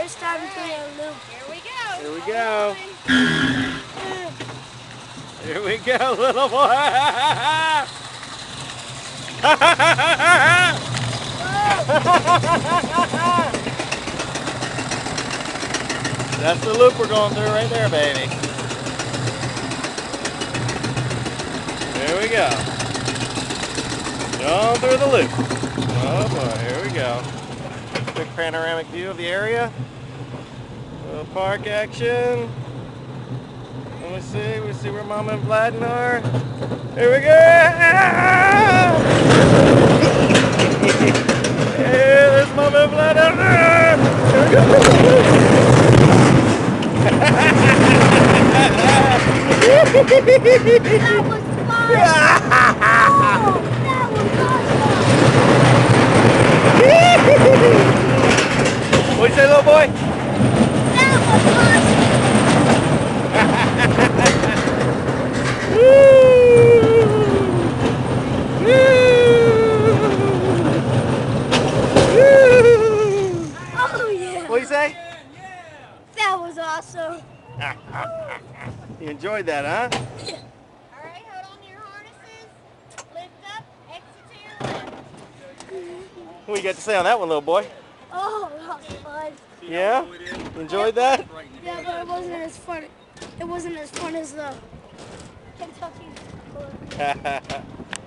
first time doing a loop. Here we go. Here we go. Here we go, little boy. That's the loop we're going through right there, baby. Here we go. Going through the loop. Oh boy, here we go. Quick panoramic view of the area. Little park action. Let me see. We see where Mama and Vlad are. Here we go. Hey, there's Mama and Vlad out there. Here we go. That was fun! Oh, that was awesome! What'd you say, little boy? That was awesome! Oh yeah! What'd you say? That was awesome! You enjoyed that, huh? All right, hold on to your harnesses. Lift up, exit to your left. What you got to say on that one, little boy? Oh, that was fun! Yeah? You enjoyed that? Yeah, but it wasn't as fun. It wasn't as fun as the Kentucky.